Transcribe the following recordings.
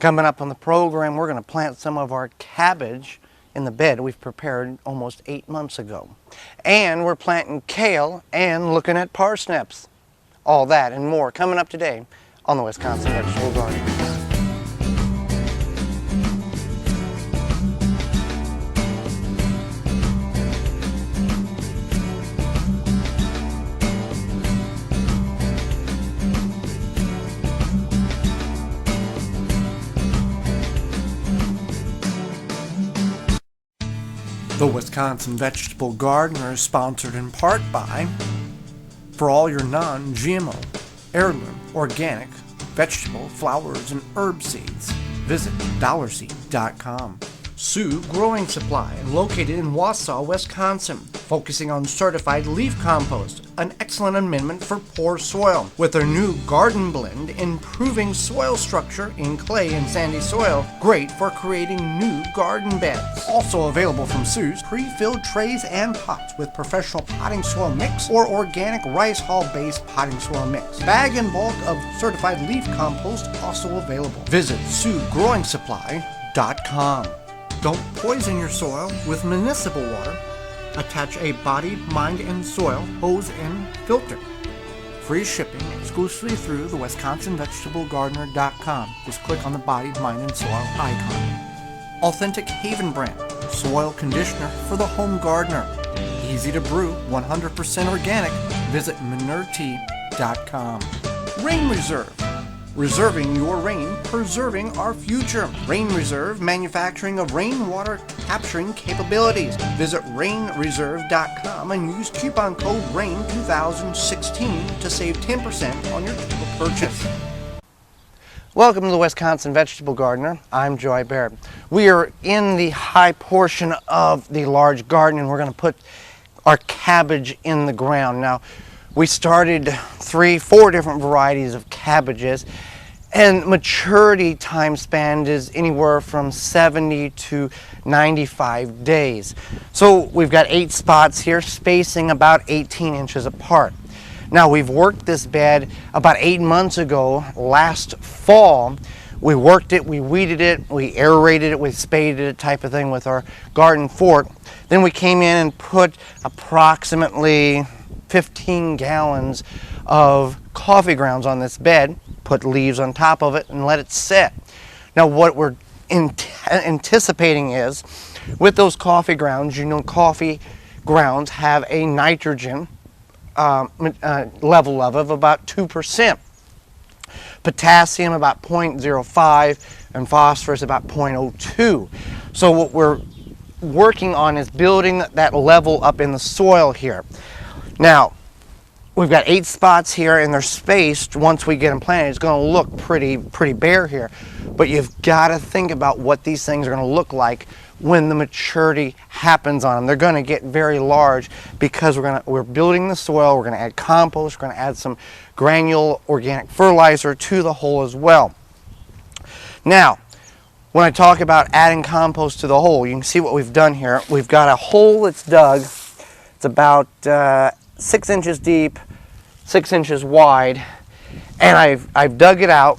Coming up on the program, we're going to plant some of our cabbage in the bed we've prepared almost 8 months ago. And we're planting kale and looking at parsnips. All that and more coming up today on the Wisconsin Vegetable Garden. The Wisconsin Vegetable Gardener is sponsored in part by, for all your non-GMO, heirloom, organic, vegetable, flowers, and herb seeds, visit dollarseed.com. Sioux Growing Supply, located in Wausau, Wisconsin, focusing on certified leaf compost, an excellent amendment for poor soil. With their new garden blend, improving soil structure in clay and sandy soil, great for creating new garden beds. Also available from Sioux's, pre-filled trays and pots with professional potting soil mix or organic rice hull-based potting soil mix. Bag and bulk of certified leaf compost also available. Visit SiouxGrowingSupply.com. Don't poison your soil with municipal water. Attach a body, mind, and soil hose and filter. Free shipping exclusively through the WisconsinVegetableGardener.com. Just click on the body, mind, and soil icon. Authentic Haven brand soil conditioner for the home gardener. Easy to brew, 100% organic. Visit ManureTea.com. Rain Reserve. Reserving your rain, preserving our future. Rain Reserve, manufacturing of rainwater capturing capabilities. Visit rainreserve.com and use coupon code RAIN2016 to save 10% on your total purchase. Welcome to the Wisconsin Vegetable Gardener. I'm Joy Baird. We are in the high portion of the large garden and we're going to put our cabbage in the ground. Now, we started 3-4 different varieties of cabbages, and maturity time span is anywhere from 70 to 95 days. So we've got 8 spots here, spacing about 18 inches apart. Now we've worked this bed about 8 months ago, last fall. We worked it, we weeded it, we aerated it, we spaded it type of thing with our garden fork. Then we came in and put approximately 15 gallons of coffee grounds on this bed, put leaves on top of it, and let it sit. Now what we're anticipating is, with those coffee grounds, you know coffee grounds have a nitrogen level of about 2%. Potassium about 0.05 and phosphorus about 0.02. So what we're working on is building that level up in the soil here. Now, we've got 8 spots here and they're spaced. Once we get them planted, it's going to look pretty bare here. But you've got to think about what these things are going to look like when the maturity happens on them. They're going to get very large because we're building the soil, we're going to add compost, we're going to add some granule organic fertilizer to the hole as well. Now, when I talk about adding compost to the hole, you can see what we've done here. We've got a hole that's dug. It's about 6 inches deep, 6 inches wide, and I've dug it out,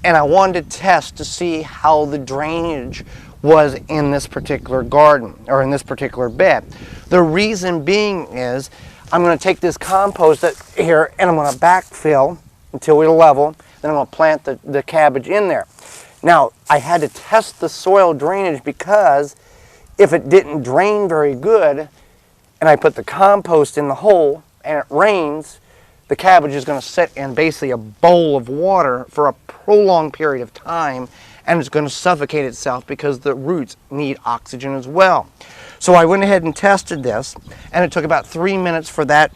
and I wanted to test to see how the drainage was in this particular garden, or in this particular bed. The reason being is I'm going to take this compost here and I'm going to backfill until we level, then I'm going to plant the cabbage in there. Now, I had to test the soil drainage because if it didn't drain very good, and I put the compost in the hole and it rains, the cabbage is going to sit in basically a bowl of water for a prolonged period of time, and it's going to suffocate itself because the roots need oxygen as well. So I went ahead and tested this, and it took about 3 minutes for that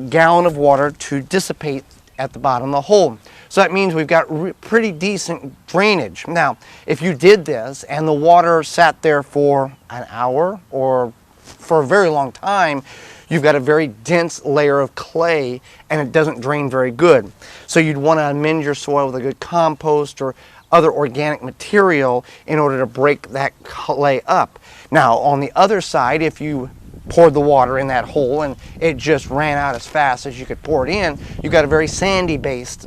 gallon of water to dissipate at the bottom of the hole. So that means we've got pretty decent drainage. Now, if you did this and the water sat there for an hour or for a very long time, you've got a very dense layer of clay and it doesn't drain very good. So you'd want to amend your soil with a good compost or other organic material in order to break that clay up. Now on the other side, if you poured the water in that hole and it just ran out as fast as you could pour it in, you've got a very sandy base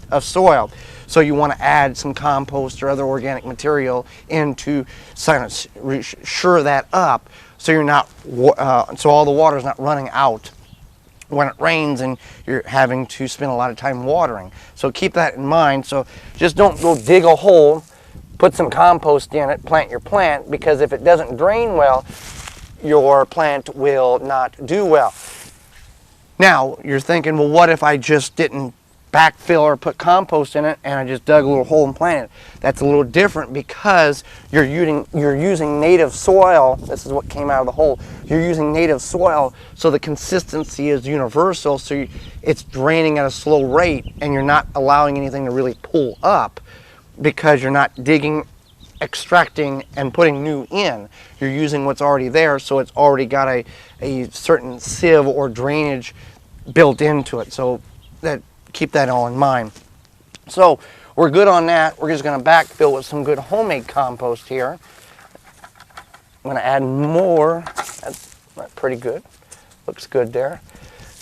of soil. So you want to add some compost or other organic material in to sure that up, so you're not so all the water is not running out when it rains and you're having to spend a lot of time watering. So keep that in mind. So just don't go dig a hole, put some compost in it, plant your plant, because if it doesn't drain well, your plant will not do well. Now you're thinking, well, what if I just didn't backfill or put compost in it and I just dug a little hole and planted it? That's a little different because you're using native soil. This is what came out of the hole. You're using native soil, so the consistency is universal, so it's draining at a slow rate and you're not allowing anything to really pull up because you're not digging, extracting, and putting new in. You're using what's already there, so it's already got a certain sieve or drainage built into it. So keep that all in mind. So we're good on that. We're just going to backfill with some good homemade compost here. I'm going to add more. That's pretty good. Looks good there.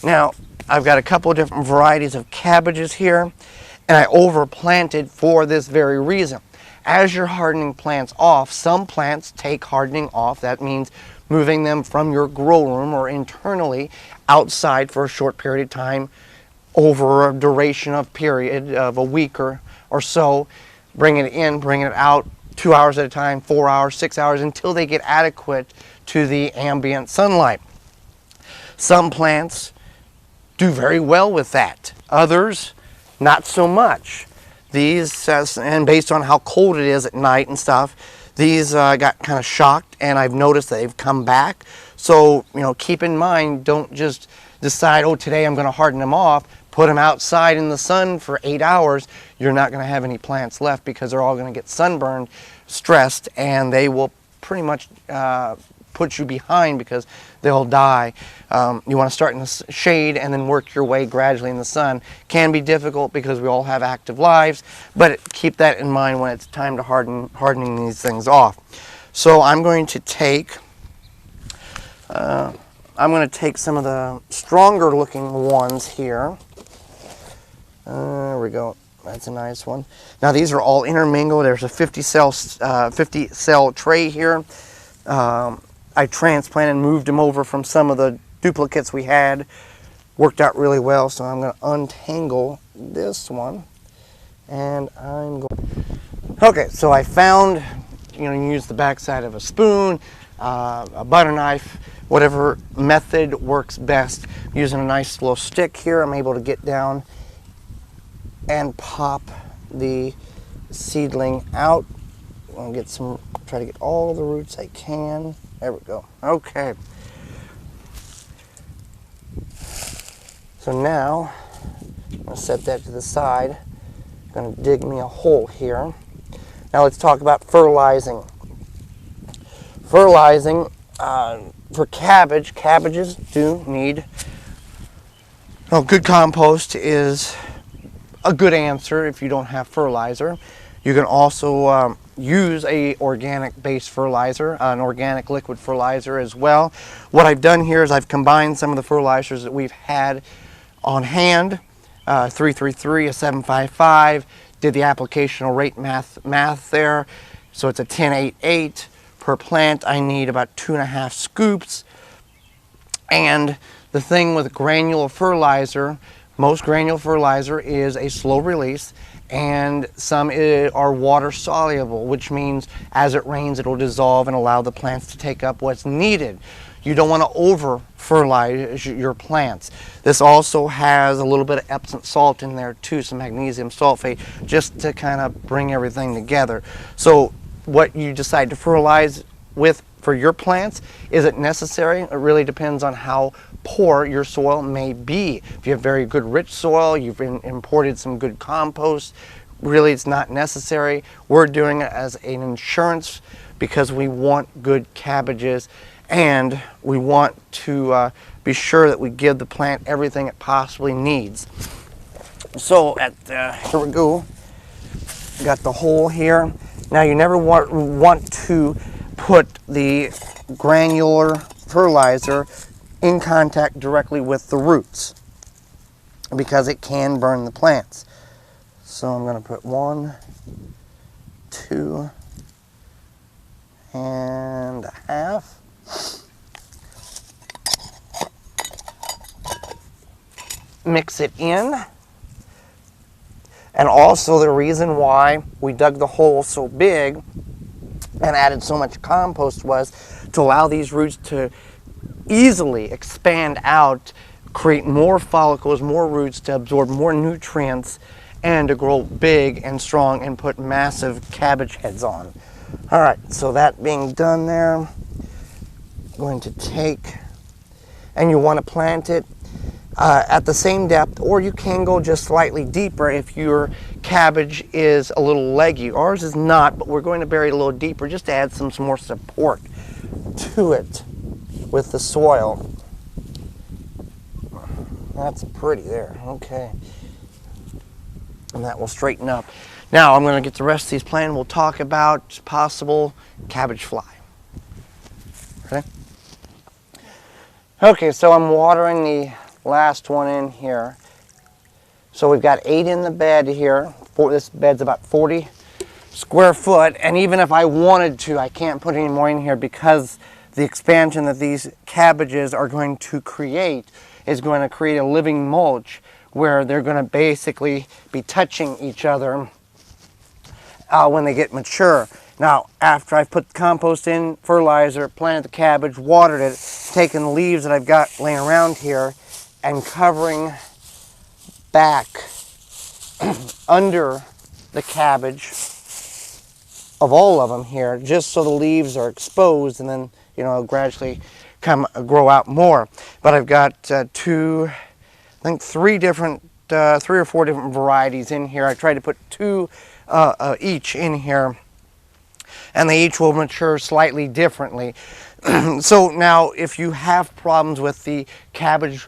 Now I've got a couple of different varieties of cabbages here, and I overplanted for this very reason. As you're hardening plants off, some plants take hardening off. That means moving them from your grow room or internally outside for a short period of time, over a duration of period of a week or so, bringing it in, bringing it out 2 hours at a time, 4 hours, 6 hours, until they get adequate to the ambient sunlight. Some plants do very well with that. Others, not so much. These, and based on how cold it is at night and stuff, these got kind of shocked, and I've noticed that they've come back. So, keep in mind, don't just decide, oh, today I'm going to harden them off. Put them outside in the sun for 8 hours, you're not going to have any plants left because they're all going to get sunburned, stressed, and they will pretty much put you behind because they'll die. You want to start in the shade and then work your way gradually in the sun. Can be difficult because we all have active lives, but keep that in mind when it's time to hardening these things off. So I'm going to take some of the stronger looking ones here. There we go. That's a nice one. Now these are all intermingled. There's a 50 cell tray here. I transplanted and moved them over from some of the duplicates we had. Worked out really well. So I'm going to untangle this one, and I'm going. Okay, so I found. You can use the backside of a spoon, a butter knife, whatever method works best. Using a nice little stick here, I'm able to get down and pop the seedling out. I'll try to get all the roots I can. There we go. Okay. So now, I'm going to set that to the side. I'm going to dig me a hole here. Now let's talk about fertilizing. Fertilizing for cabbages do need, good compost is a good answer if you don't have fertilizer. You can also use a organic based fertilizer, an organic liquid fertilizer as well. What I've done here is I've combined some of the fertilizers that we've had on hand, 333, a 755, did the applicational rate math there. So it's a 10-8-8 per plant. I need about 2.5 scoops. And the thing with granular fertilizer, most granular fertilizer is a slow release, and some are water soluble, which means as it rains it'll dissolve and allow the plants to take up what's needed. You don't want to over fertilize your plants. This also has a little bit of Epsom salt in there too, some magnesium sulfate, just to kind of bring everything together. So what you decide to fertilize with for your plants, is it necessary? It really depends on how poor your soil may be. If you have very good rich soil, you've imported some good compost, really it's not necessary. We're doing it as an insurance because we want good cabbages, and we want to be sure that we give the plant everything it possibly needs. So here we go. Got the hole here. Now you never want to put the granular fertilizer in contact directly with the roots because it can burn the plants. So I'm going to put 1, 2 and a half. Mix it in. And also the reason why we dug the hole so big and added so much compost was to allow these roots to easily expand out, create more follicles, more roots to absorb more nutrients and to grow big and strong and put massive cabbage heads on. All right, so that being done there, I'm going to take, and you want to plant it at the same depth, or you can go just slightly deeper if your cabbage is a little leggy. Ours is not, but we're going to bury it a little deeper just to add some more support to it with the soil. That's pretty there, okay. And that will straighten up. Now I'm going to get the rest of these planted. We'll talk about possible cabbage fly. Okay. Okay, so I'm watering the last one in here. So we've got 8 in the bed here. This bed's about 40 square foot, and even if I wanted to, I can't put any more in here because the expansion that these cabbages are going to create is going to create a living mulch where they're going to basically be touching each other when they get mature. Now, after I've put the compost in, fertilizer, planted the cabbage, watered it, taken the leaves that I've got laying around here and covering back under the cabbage of all of them here, just so the leaves are exposed, and then, you know, gradually grow out more. But I've got 3 or 4 different varieties in here. I tried to put 2 each in here, and they each will mature slightly differently. So now, if you have problems with the cabbage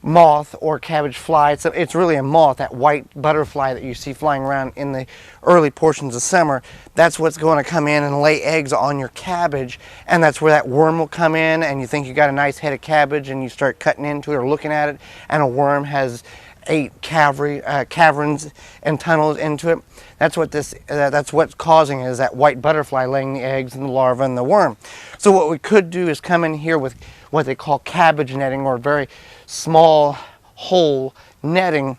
moth or cabbage fly, it's really a moth, that white butterfly that you see flying around in the early portions of summer. That's what's going to come in and lay eggs on your cabbage, and that's where that worm will come in, and you think you got a nice head of cabbage, and you start cutting into it or looking at it, and a worm has 8 caverns and tunnels into it. That's what that's what's causing it, is that white butterfly laying the eggs and the larva and the worm. So what we could do is come in here with what they call cabbage netting, or very small hole netting,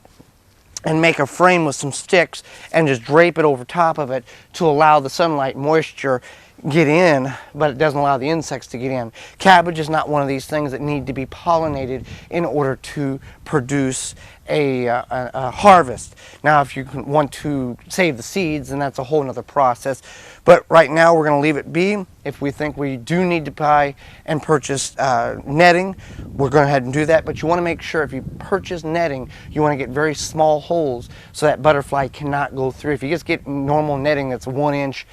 and make a frame with some sticks and just drape it over top of it to allow the sunlight moisture get in, but it doesn't allow the insects to get in. Cabbage is not one of these things that need to be pollinated in order to produce a harvest. Now, if you want to save the seeds, then that's a whole nother process. But right now we're going to leave it be. If we think we do need to buy and purchase netting, we're going to go ahead and do that. But you want to make sure if you purchase netting, you want to get very small holes so that butterfly cannot go through. If you just get normal netting that's 1-inch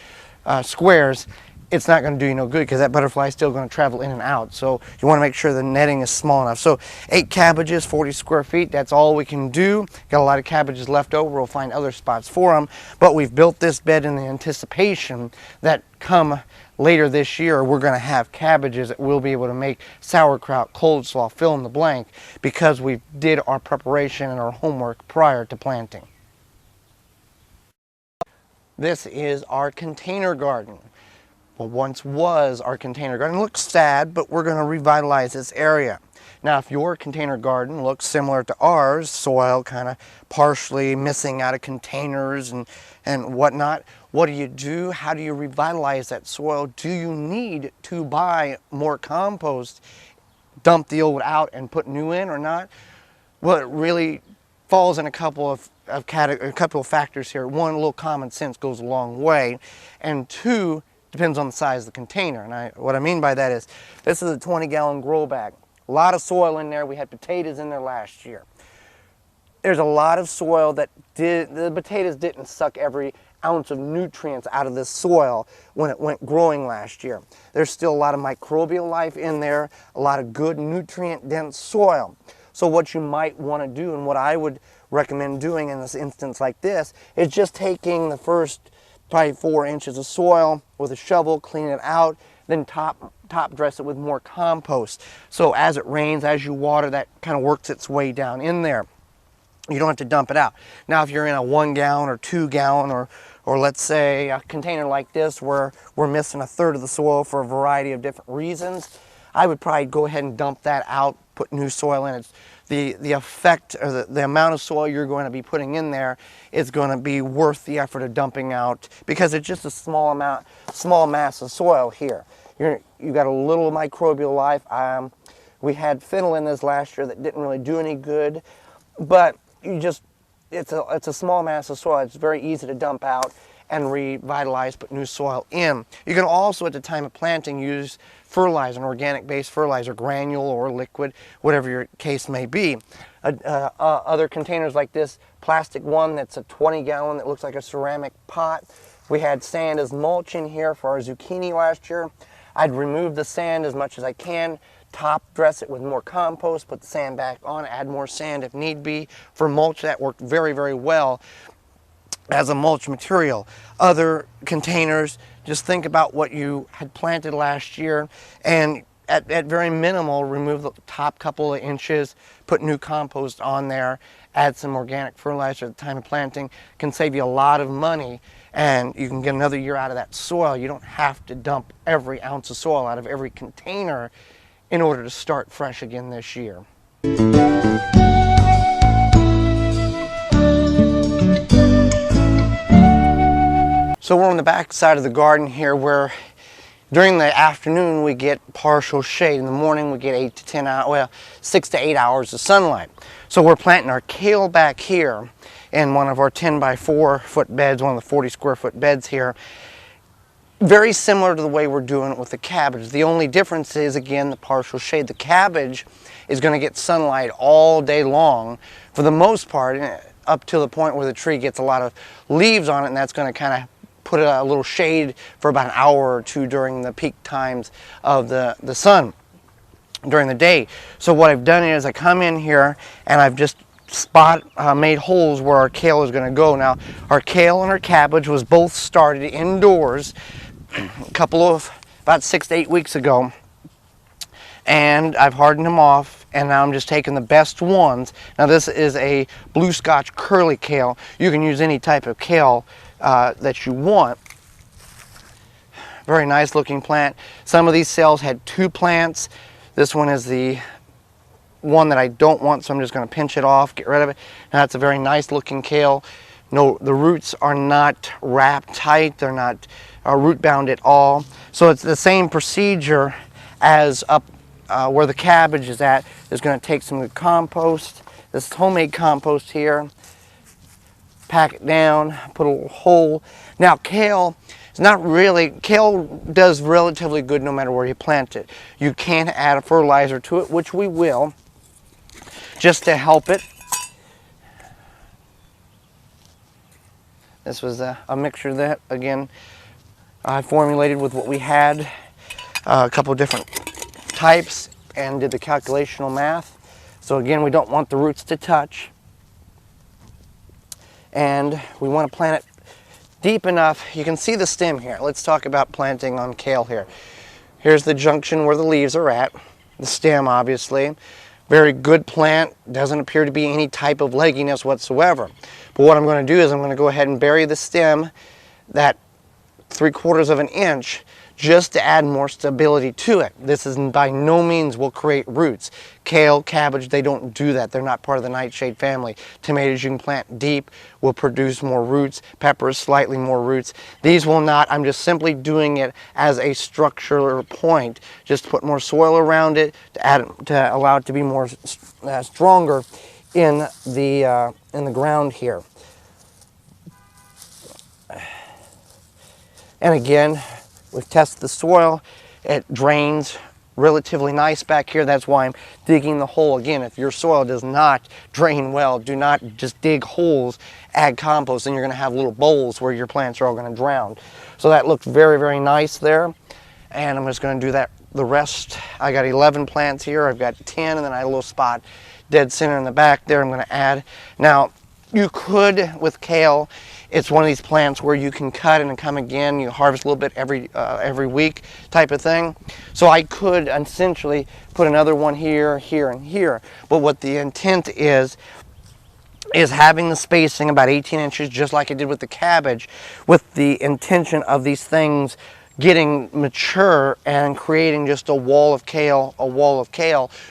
squares, it's not going to do you no good because that butterfly is still going to travel in and out. So you want to make sure the netting is small enough. So 8 cabbages, 40 square feet, that's all we can do. Got a lot of cabbages left over. We'll find other spots for them. But we've built this bed in the anticipation that come later this year, we're going to have cabbages that we'll be able to make sauerkraut, coleslaw, fill in the blank, because we did our preparation and our homework prior to planting. This is our container garden. Well, once was our container garden. It looks sad, but we're going to revitalize this area. Now, if your container garden looks similar to ours, soil kind of partially missing out of containers and whatnot, what do you do? How do you revitalize that soil? Do you need to buy more compost, dump the old out and put new in, or not? Well, it really falls in a couple of factors here. One, a little common sense goes a long way, and 2, depends on the size of the container. And what I mean by that is, this is a 20-gallon grow bag. A lot of soil in there. We had potatoes in there last year. There's a lot of soil that the potatoes didn't suck every ounce of nutrients out of this soil when it went growing last year. There's still a lot of microbial life in there, a lot of good nutrient-dense soil. So what you might want to do, and what I would recommend doing in this instance like this, is just taking the first probably 4 inches of soil with a shovel, clean it out, then top top dress it with more compost. So as it rains, as you water, that kind of works its way down in there. You don't have to dump it out. Now, if you're in a 1 gallon or 2 gallon or let's say a container like this where we're missing a third of the soil for a variety of different reasons, I would probably go ahead and dump that out, put new soil in. It's the effect or the amount of soil you're going to be putting in there is going to be worth the effort of dumping out, because it's just a small mass of soil here. You've got a little microbial life. We had fennel in this last year that didn't really do any good, but it's a small mass of soil. It's very easy to dump out and revitalize, put new soil in. You can also, at the time of planting, use fertilizer, an organic-based fertilizer, granule or liquid, whatever your case may be. Other containers like this plastic one that's a 20-gallon that looks like a ceramic pot. We had sand as mulch in here for our zucchini last year. I'd remove the sand as much as I can, top dress it with more compost, put the sand back on, add more sand if need be. For mulch, that worked very, very well as a mulch material. Other containers, just think about what you had planted last year, and at very minimal, remove the top couple of inches, put new compost on there, add some organic fertilizer at the time of planting. Can save you a lot of money, and you can get another year out of that soil. You don't have to dump every ounce of soil out of every container in order to start fresh again this year. So we're on the back side of the garden here, where during the afternoon we get partial shade. In the morning we get 8 to 10 hours, well, 6 to 8 hours of sunlight. So we're planting our kale back here in one of our 10 by 4 foot beds, one of the 40 square foot beds here. Very similar to the way we're doing it with the cabbage. The only difference is, again, the partial shade. The cabbage is going to get sunlight all day long for the most part, up to the point where the tree gets a lot of leaves on it, and that's going to kind of put a little shade for about an hour or two during the peak times of the sun during the day. So what I've done is I come in here and I've just made holes where our kale is going to go. Now, our kale and our cabbage was both started indoors about 6 to 8 weeks ago, and I've hardened them off, and now I'm just taking the best ones. Now, this is a blue Scotch curly kale. You can use any type of kale that you want. Very nice looking plant. Some of these cells had 2 plants. This one is the one that I don't want, so I'm just going to pinch it off, get rid of it. Now, that's a very nice looking kale. No, the roots are not wrapped tight. They're not root bound at all. So it's the same procedure as up where the cabbage is at. Is going to take some good compost. This is homemade compost here. Pack it down, put a little hole. Now, kale does relatively good no matter where you plant it. You can add a fertilizer to it, which we will, just to help it. This was a mixture that, again, I formulated with what we had, a couple of different types, and did the calculational math. So again, we don't want the roots to touch, and we want to plant it deep enough. You can see the stem here. Let's talk about planting on kale here. Here's the junction where the leaves are at, the stem obviously. Very good plant, doesn't appear to be any type of legginess whatsoever. But what I'm going to do is I'm going to go ahead and bury the stem that 3/4 of an inch, just to add more stability to it. This is by no means will create roots. Kale, cabbage, they don't do that. They're not part of the nightshade family. Tomatoes you can plant deep will produce more roots. Peppers, slightly more roots. These will not. I'm just simply doing it as a structural point. Just to put more soil around it to allow it to be more stronger in the ground here. And again, we've tested the soil. It drains relatively nice back here. That's why I'm digging the hole. Again, if your soil does not drain well, do not just dig holes, add compost, and you're going to have little bowls where your plants are all going to drown. So that looks very, very nice there. And I'm just going to do that the rest. I got 11 plants here. I've got 10, and then I had a little spot dead center in the back there I'm going to add. Now, you could, with kale, It's one of these plants where you can cut and come again. You harvest a little bit every week type of thing. So I could essentially put another one here, here, and here. But what the intent is having the spacing about 18 inches, just like I did with the cabbage, with the intention of these things getting mature and creating just a wall of kale,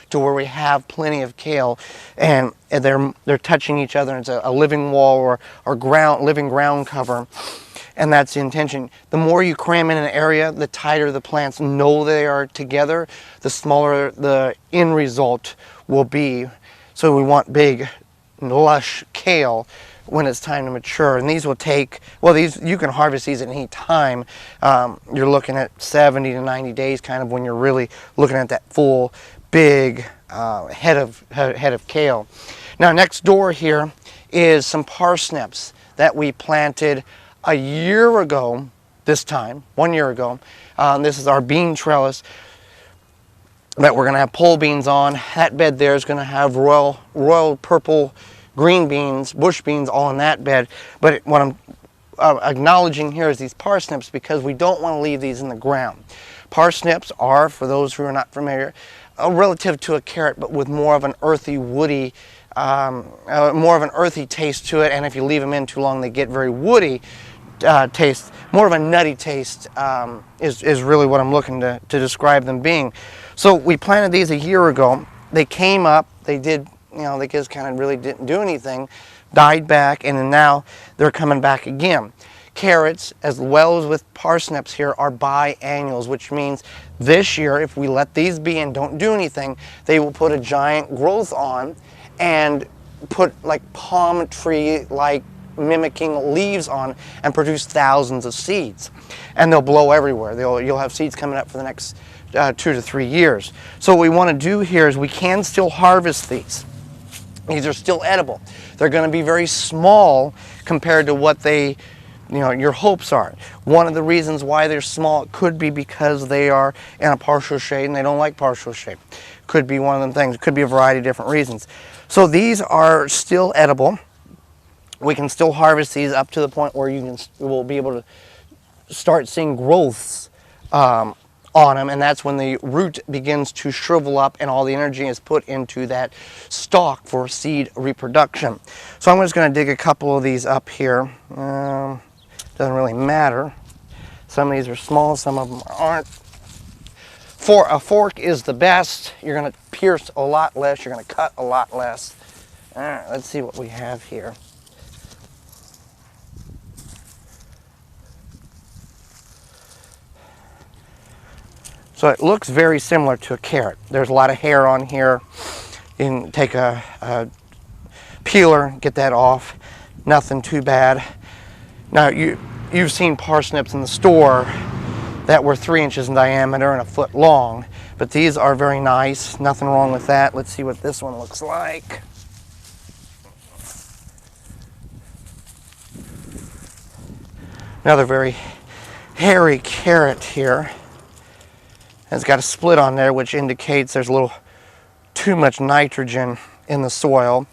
to where we have plenty of kale, and they're touching each other. It's a living wall or living ground cover, and that's the intention. The more you cram in an area, the tighter the plants know they are together, the smaller the end result will be. So we want big, lush kale when it's time to mature. And these will take, well, you can harvest these at any time. You're looking at 70 to 90 days kind of when you're really looking at that full big head of kale. Now next door here is some parsnips that we planted a year ago this time, 1 year ago. This is our bean trellis that we're going to have pole beans on. That bed there is going to have royal purple green beans, bush beans, all in that bed. But what I'm acknowledging here is these parsnips, because we don't want to leave these in the ground. Parsnips are, for those who are not familiar, relative to a carrot, but with more of an earthy, woody, more of an earthy taste to it. And if you leave them in too long, they get very woody taste. More of a nutty taste is really what I'm looking to describe them being. So we planted these a year ago. They came up. They did. They just kind of really didn't do anything, died back, and then now they're coming back again. Carrots, as well as with parsnips here, are biannuals, which means this year, if we let these be and don't do anything, they will put a giant growth on and put like palm tree, like mimicking leaves on, and produce thousands of seeds. And they'll blow everywhere. You'll have seeds coming up for the next 2 to 3 years. So what we want to do here is we can still harvest these. These are still edible. They're going to be very small compared to what your hopes are. One of the reasons why they're small could be because they are in a partial shade and they don't like partial shade. Could be one of them things. It could be a variety of different reasons. So these are still edible. We can still harvest these up to the point where you will be able to start seeing growths on them, and that's when the root begins to shrivel up and all the energy is put into that stalk for seed reproduction. So I'm just going to dig a couple of these up here. Doesn't really matter. Some of these are small, some of them aren't. For a fork is the best. You're going to pierce a lot less, you're going to cut a lot less. All right, let's see what we have here. So it looks very similar to a carrot. There's a lot of hair on here. You can take a peeler, get that off. Nothing too bad. Now you've seen parsnips in the store that were 3 inches in diameter and a foot long, but these are very nice. Nothing wrong with that. Let's see what this one looks like. Another very hairy carrot here. It's got a split on there, which indicates there's a little too much nitrogen in the soil,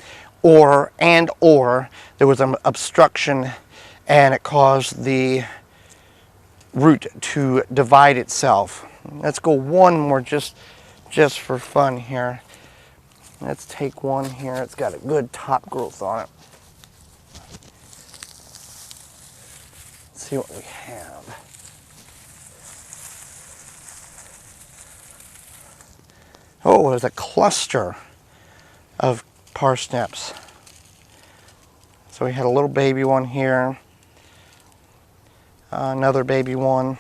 or there was an obstruction and it caused the root to divide itself. Let's go one more just for fun here. Let's take one here. It's got a good top growth on it. Let's see what we have. Oh, there's a cluster of parsnips. So we had a little baby one here, another baby one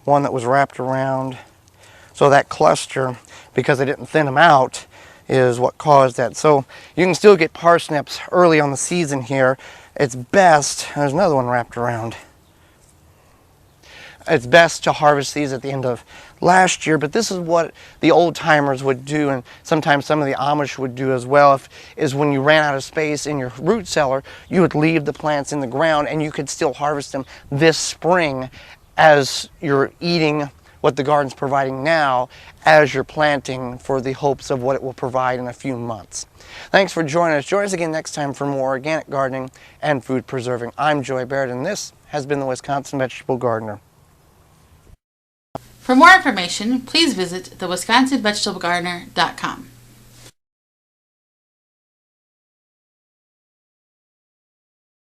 that was wrapped around. So that cluster, because I didn't thin them out, is what caused that. So you can still get parsnips early on the season here. It's best, there's another one wrapped around. It's best to harvest these at the end of last year, but this is what the old timers would do, and sometimes some of the Amish would do as well, is when you ran out of space in your root cellar, you would leave the plants in the ground and you could still harvest them this spring as you're eating what the garden's providing now as you're planting for the hopes of what it will provide in a few months. Thanks for joining us. Join us again next time for more organic gardening and food preserving. I'm Joy Barrett, and this has been the Wisconsin Vegetable Gardener. For more information, please visit thewisconsinvegetablegardener.com.